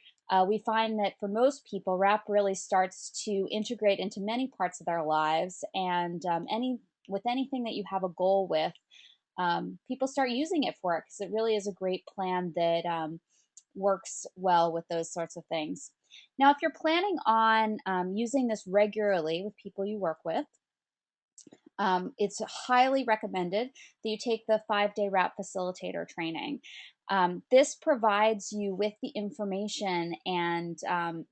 S2: We find that for most people, RAP really starts to integrate into many parts of their lives, and with anything that you have a goal with, people start using it for it, because it really is a great plan that works well with those sorts of things. Now, if you're planning on using this regularly with people you work with, it's highly recommended that you take the 5-day RAP facilitator training. This provides you with the information and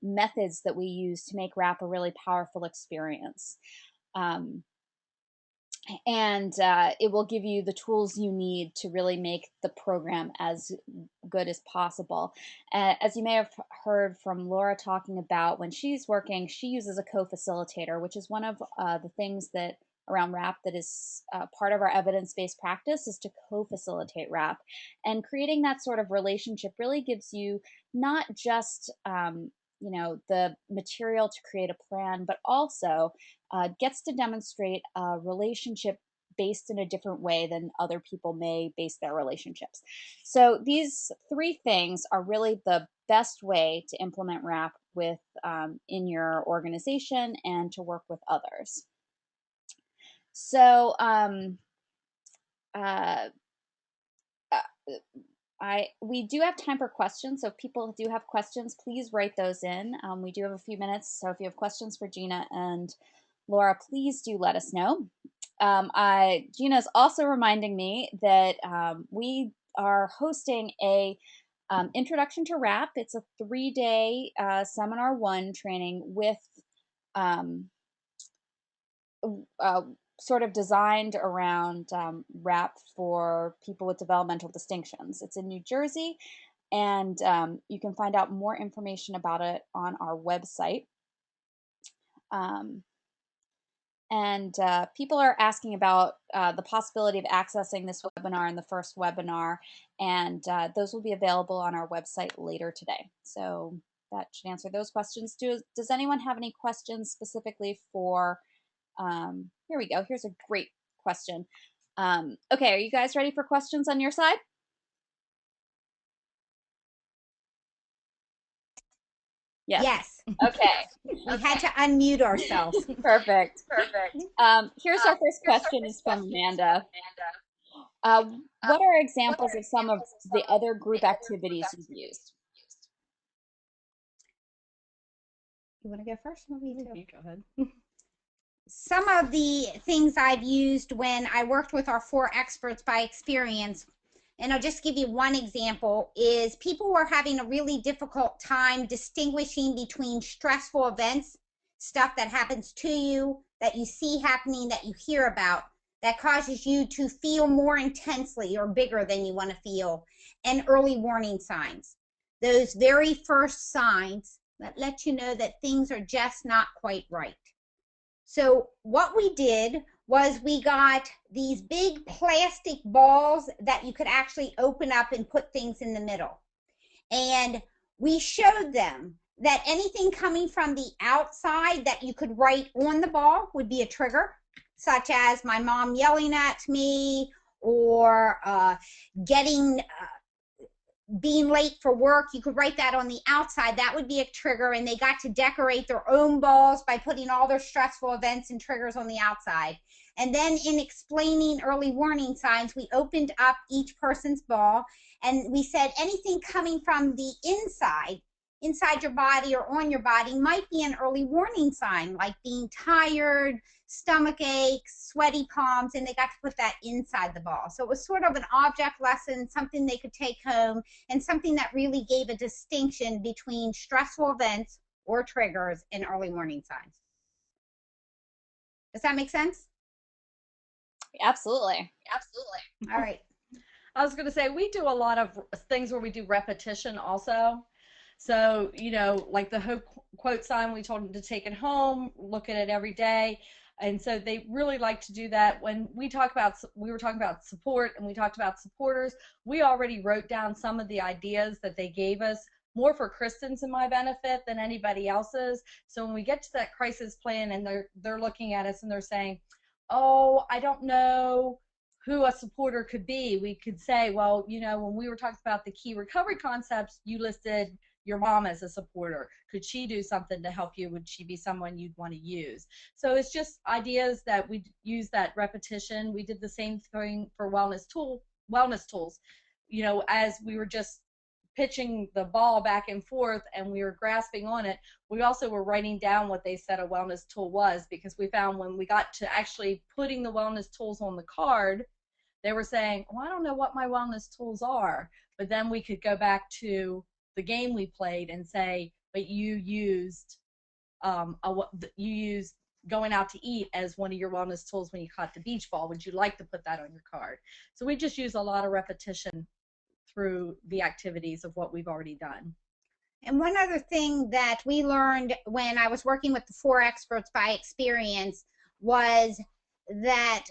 S2: methods that we use to make RAP a really powerful experience. And it will give you the tools you need to really make the program as good as possible. As you may have heard from Laura talking about, when she's working, she uses a co-facilitator, which is one of the things that around RAP that is part of our evidence-based practice, is to co-facilitate RAP. And creating that sort of relationship really gives you not just the material to create a plan, but also gets to demonstrate a relationship based in a different way than other people may base their relationships. So these 3 things are really the best way to implement RAP with in your organization and to work with others. So we do have time for questions, so if people do have questions, please write those in. We do have a few minutes, so if you have questions for Gina and Laura, please do let us know. Gina is also reminding me that we are hosting a Introduction to RAP. It's a 3-day Seminar 1 training with sort of designed around RAP for people with developmental distinctions. It's in New Jersey, and you can find out more information about it on our website. People are asking about the possibility of accessing this webinar in the first webinar, and those will be available on our website later today. So that should answer those questions. Does anyone have any questions specifically for here we go. Here's a great question. Okay, are you guys ready for questions on your side? Yes.
S3: Yes.
S2: Okay.
S3: We had to unmute ourselves.
S2: Perfect. Here's our first question. Is from Amanda. What are examples of some of the other group activities you've used?
S3: You want to go first?
S4: You go ahead.
S3: Some of the things I've used when I worked with our 4 experts by experience, and I'll just give you one example, is people were having a really difficult time distinguishing between stressful events, stuff that happens to you, that you see happening, that you hear about, that causes you to feel more intensely or bigger than you want to feel, and early warning signs. Those very first signs that let you know that things are just not quite right. So what we did was we got these big plastic balls that you could actually open up and put things in the middle. And we showed them that anything coming from the outside that you could write on the ball would be a trigger, such as my mom yelling at me, or getting being late for work, you could write that on the outside. That would be a trigger, and they got to decorate their own balls by putting all their stressful events and triggers on the outside. And then in explaining early warning signs, we opened up each person's ball, and we said anything coming from the inside your body or on your body might be an early warning sign, like being tired, stomach aches, sweaty palms, and they got to put that inside the ball. So it was sort of an object lesson, something they could take home, and something that really gave a distinction between stressful events or triggers and early warning signs. Does that make sense?
S2: Absolutely.
S3: All right.
S4: I was going to say, we do a lot of things where we do repetition also. So, you know, like the hope quote sign, we told them to take it home, look at it every day. And so they really like to do that. When we were talking about support and we talked about supporters, we already wrote down some of the ideas that they gave us, more for Kristen's and my benefit than anybody else's. So when we get to that crisis plan and they're looking at us and they're saying, oh, I don't know who a supporter could be, we could say, well, you know, when we were talking about the key recovery concepts, you listed your mom as a supporter. Could she do something to help you? Would she be someone you'd want to use? So it's just ideas that we use, that repetition. We did the same thing for wellness tools. You know, as we were just pitching the ball back and forth and we were grasping on it, we also were writing down what they said a wellness tool was, because we found when we got to actually putting the wellness tools on the card, they were saying, oh, I don't know what my wellness tools are. But then we could go back to the game we played and say, but you used going out to eat as one of your wellness tools when you caught the beach ball. Would you like to put that on your card? So we just use a lot of repetition through the activities of what we've already done.
S3: And one other thing that we learned when I was working with the 4 experts by experience was that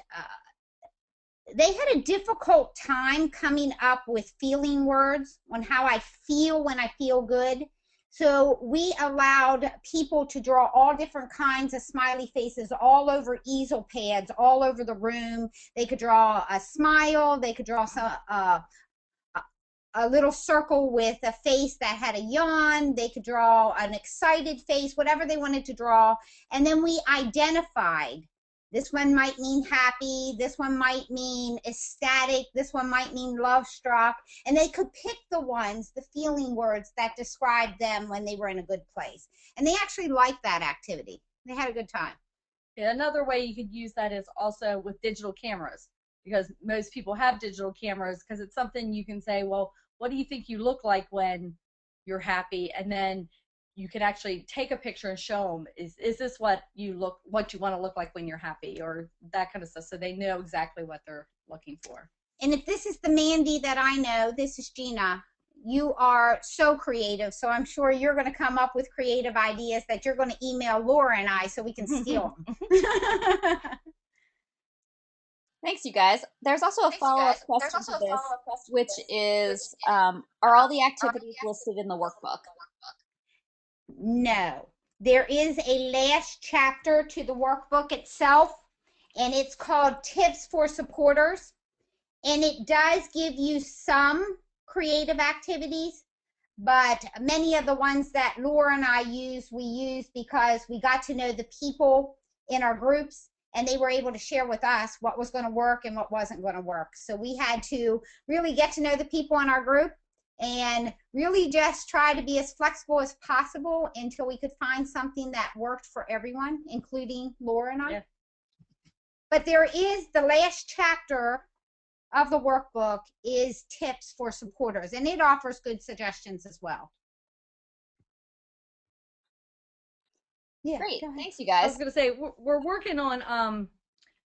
S3: they had a difficult time coming up with feeling words on how I feel when I feel good. So we allowed people to draw all different kinds of smiley faces all over easel pads, all over the room. They could draw a smile. They could draw a little circle with a face that had a yawn. They could draw an excited face, whatever they wanted to draw. And then we identified, this one might mean happy, this one might mean ecstatic, this one might mean love struck. And they could pick the ones, the feeling words that described them when they were in a good place. And they actually liked that activity. They had a good time.
S4: Yeah, another way you could use that is also with digital cameras, because most people have digital cameras, because it's something you can say, well, what do you think you look like when you're happy? And then you can actually take a picture and show them, is this what you want to look like when you're happy, or that kind of stuff, so they know exactly what they're looking for.
S3: And if this is the Mandy that I know, this is Gina. You are so creative, so I'm sure you're going to come up with creative ideas that you're going to email Laura and I so we can steal them.
S2: Thanks, you guys. There's also a follow-up question to this, which is, are all the activities listed in the workbook?
S3: No. There is a last chapter to the workbook itself, and it's called Tips for Supporters. And it does give you some creative activities, but many of the ones that Laura and I we used because we got to know the people in our groups, and they were able to share with us what was going to work and what wasn't going to work. So we had to really get to know the people in our group and really just try to be as flexible as possible until we could find something that worked for everyone, including Laura and I. Yeah. But there is the last chapter of the workbook is Tips for Supporters, and it offers good suggestions as well.
S2: Yeah, great. Thanks, you guys.
S4: I was going to say, we're working on,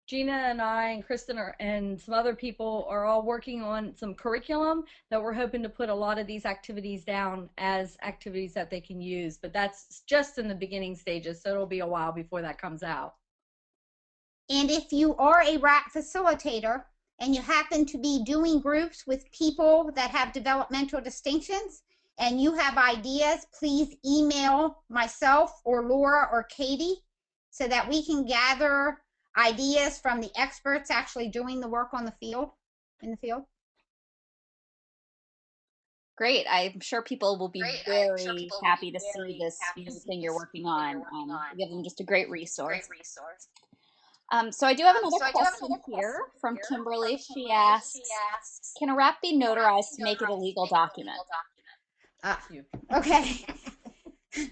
S4: Gina and I and Kristen and some other people are all working on some curriculum that we're hoping to put a lot of these activities down as activities that they can use. But that's just in the beginning stages, so it'll be a while before that comes out.
S3: And if you are a RAP facilitator and you happen to be doing groups with people that have developmental distinctions, and you have ideas, please email myself or Laura or Katie so that we can gather ideas from the experts actually doing the work on the field, in the field.
S2: Great. I'm sure people will be very happy to see this new thing you're working on. Give them just a great resource. So I do have another question here from Kimberly. She asks, can a wrap be notarized to make it a legal document?
S3: Okay.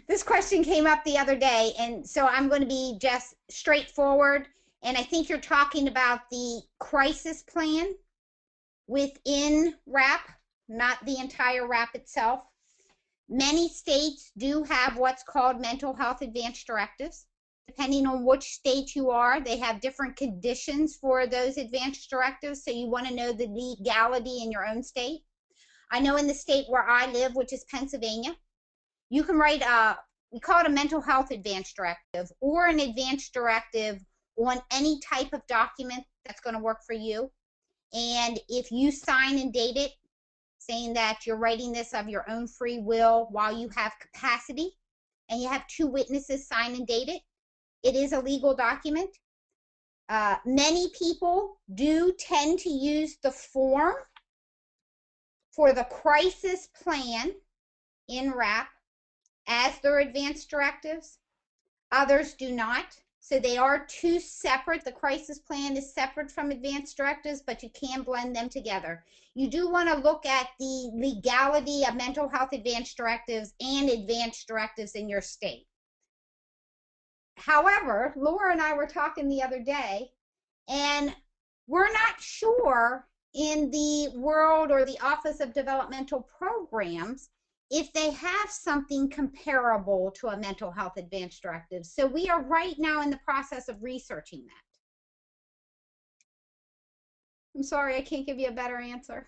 S3: This question came up the other day, and so I'm going to be just straightforward. And I think you're talking about the crisis plan within WRAP, not the entire WRAP itself. Many states do have what's called mental health advanced directives. Depending on which state you are, they have different conditions for those advanced directives, so you want to know the legality in your own state. I know in the state where I live, which is Pennsylvania, you can write we call it a mental health advanced directive or an advanced directive on any type of document that's going to work for you. And if you sign and date it, saying that you're writing this of your own free will while you have capacity, and you have 2 witnesses sign and date it, it is a legal document. Many people do tend to use the form for the crisis plan in WRAP as their advanced directives. Others do not. So they are 2 separate. The crisis plan is separate from advanced directives, but you can blend them together. You do want to look at the legality of mental health advanced directives and advanced directives in your state. However, Laura and I were talking the other day, and we're not sure in the world or the Office of Developmental Programs if they have something comparable to a mental health advanced directive. So we are right now in the process of researching that. I'm sorry, I can't give you a better answer.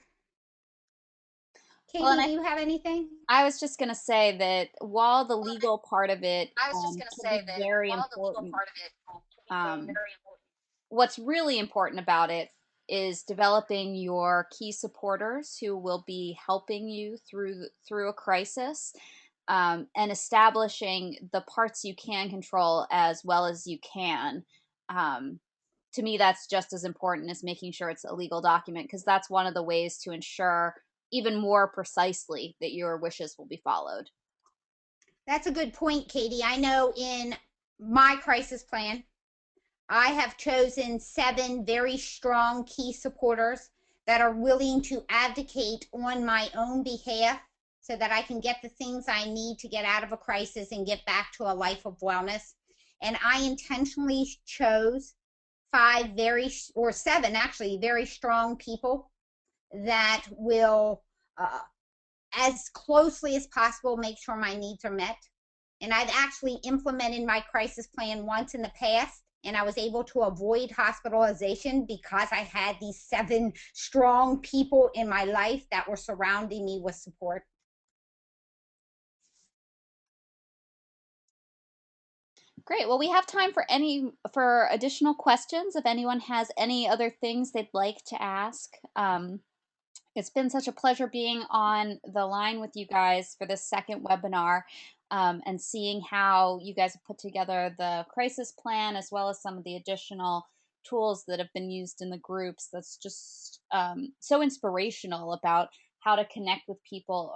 S3: Katie, do you have anything?
S2: I was just going to say that while the legal part of it can be very important, what's really important about it is developing your key supporters who will be helping you through a crisis, and establishing the parts you can control as well as you can. To me, that's just as important as making sure it's a legal document, because that's one of the ways to ensure even more precisely that your wishes will be followed.
S3: That's a good point, Katie. I know in my crisis plan, I have chosen 7 very strong key supporters that are willing to advocate on my own behalf so that I can get the things I need to get out of a crisis and get back to a life of wellness. And I intentionally chose 7 actually very strong people that will as closely as possible make sure my needs are met. And I've actually implemented my crisis plan once in the past, and I was able to avoid hospitalization because I had these 7 strong people in my life that were surrounding me with support.
S2: Great. Well, we have time for additional questions if anyone has any other things they'd like to ask. It's been such a pleasure being on the line with you guys for this second webinar, and seeing how you guys have put together the crisis plan as well as some of the additional tools that have been used in the groups. That's just so inspirational about how to connect with people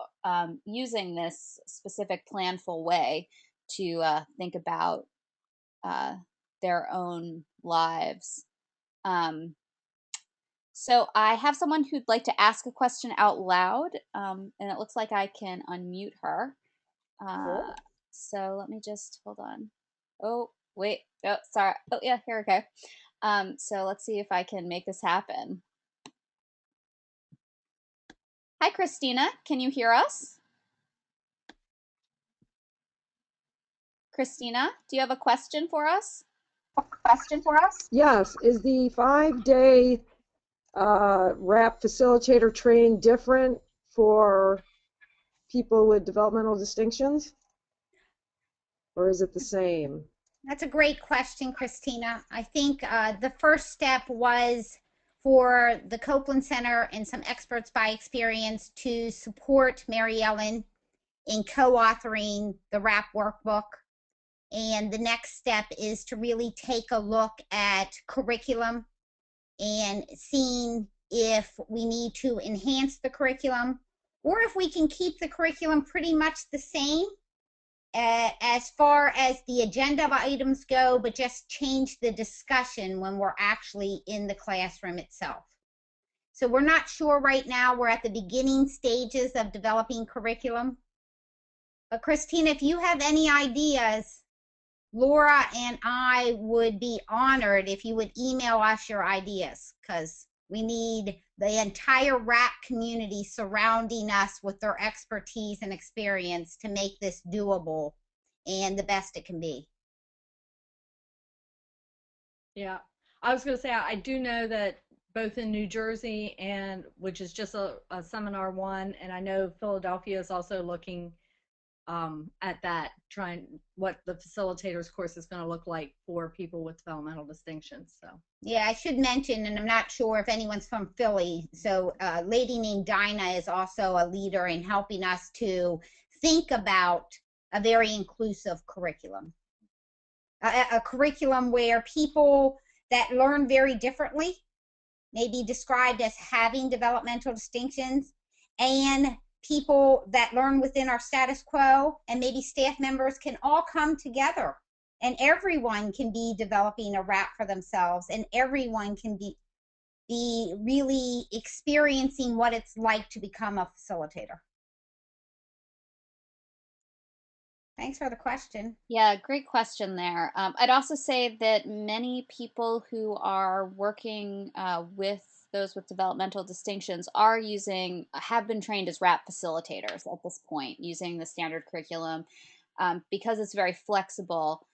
S2: using this specific planful way to think about their own lives. So I have someone who'd like to ask a question out loud, and it looks like I can unmute her.
S3: Cool.
S2: So let me just, hold on. Oh, wait. Oh, sorry. Oh, yeah, here we go. So let's see if I can make this happen. Hi, Christina. Can you hear us? Christina, do you have a question for us?
S5: Yes. Is the 5-day WRAP facilitator training different for people with developmental distinctions? Or is it the same?
S3: That's a great question, Christina. I think the first step was for the Copeland Center and some experts by experience to support Mary Ellen in co-authoring the WRAP workbook. And the next step is to really take a look at curriculum and seeing if we need to enhance the curriculum or if we can keep the curriculum pretty much the same as far as the agenda of items go, but just change the discussion when we're actually in the classroom itself. So we're not sure right now. We're at the beginning stages of developing curriculum. But Christina, if you have any ideas, Laura and I would be honored if you would email us your ideas, because we need the entire RAP community surrounding us with their expertise and experience to make this doable and the best it can be.
S4: Yeah, I was going to say, I do know that both in New Jersey, and which is just a seminar one, and I know Philadelphia is also looking at that, trying what the facilitator's course is going to look like for people with developmental distinctions. So
S3: yeah, I should mention, and I'm not sure if anyone's from Philly, so a lady named Dinah is also a leader in helping us to think about a very inclusive curriculum. A curriculum where people that learn very differently may be described as having developmental distinctions, and people that learn within our status quo and maybe staff members can all come together, and everyone can be developing a RAP for themselves, and everyone can be really experiencing what it's like to become a facilitator. Thanks for the question.
S2: Yeah, great question there. I'd also say that many people who are working with those with developmental distinctions have been trained as RAP facilitators at this point, using the standard curriculum. Because it's very flexible,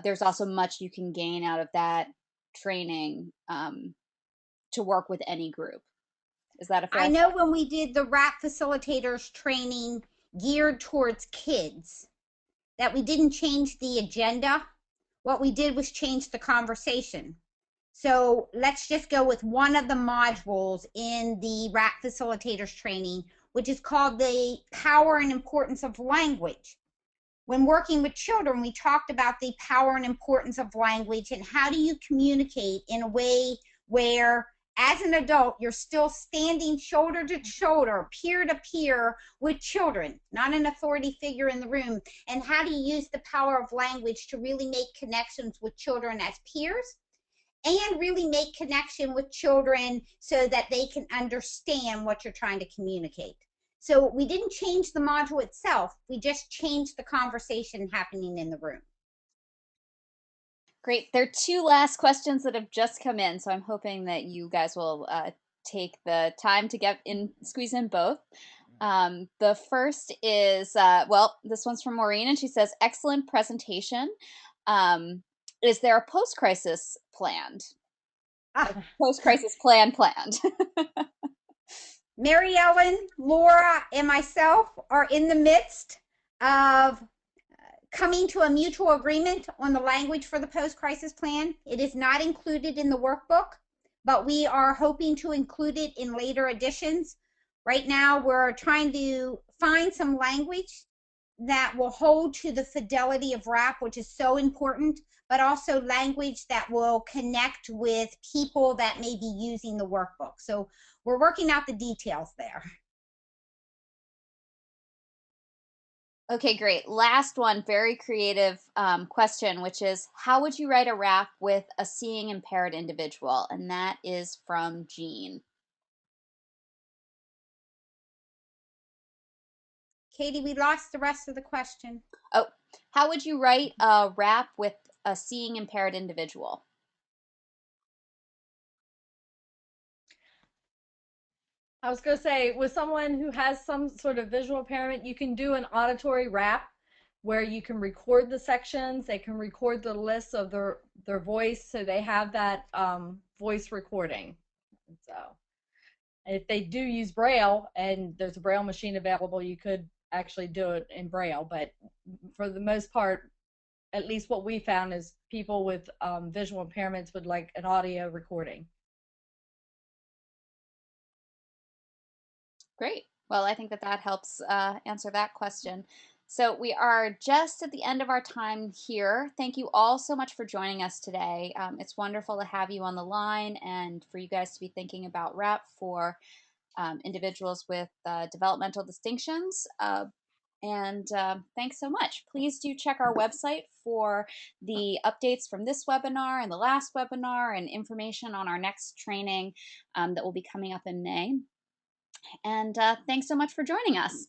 S2: there's also much you can gain out of that training to work with any group. Is that a fair?
S3: I know when we did the RAP facilitators training geared towards kids, that we didn't change the agenda. What we did was change the conversation. So let's just go with one of the modules in the RAP facilitators training, which is called the power and importance of language. When working with children, we talked about the power and importance of language and how do you communicate in a way where, as an adult, you're still standing shoulder to shoulder, peer to peer with children, not an authority figure in the room. And how do you use the power of language to really make connections with children as peers, and really make connection with children so that they can understand what you're trying to communicate. So we didn't change the module itself, we just changed the conversation happening in the room.
S2: Great. There are two last questions that have just come in, so I'm hoping that you guys will take the time to squeeze in both. The first is, well, this one's from Maureen, and she says, excellent presentation. Is there a post-crisis planned? Post-crisis plan planned.
S3: Mary Ellen, Laura, and myself are in the midst of coming to a mutual agreement on the language for the post-crisis plan. It is not included in the workbook, but we are hoping to include it in later editions. Right now, we're trying to find some language that will hold to the fidelity of RAP, which is so important, but also language that will connect with people that may be using the workbook. So we're working out the details there.
S2: Okay, great. Last one, very creative question, which is, how would you write a RAP with a seeing impaired individual? And that is from Jean.
S3: Katie, we lost the rest of the question.
S2: Oh, how would you write a RAP with a seeing impaired individual?
S4: I was going to say, with someone who has some sort of visual impairment, you can do an auditory RAP where you can record the sections. They can record the lists of their voice, so they have that voice recording. So if they do use Braille, and there's a Braille machine available, you could actually do it in Braille. But for the most part, at least what we found is people with visual impairments would like an audio recording.
S2: Great. Well, I think that helps answer that question. So we are just at the end of our time here. Thank you all so much for joining us today. It's wonderful to have you on the line and for you guys to be thinking about RAP for individuals with developmental distinctions. And thanks so much. Please do check our website for the updates from this webinar and the last webinar and information on our next training that will be coming up in May. And thanks so much for joining us.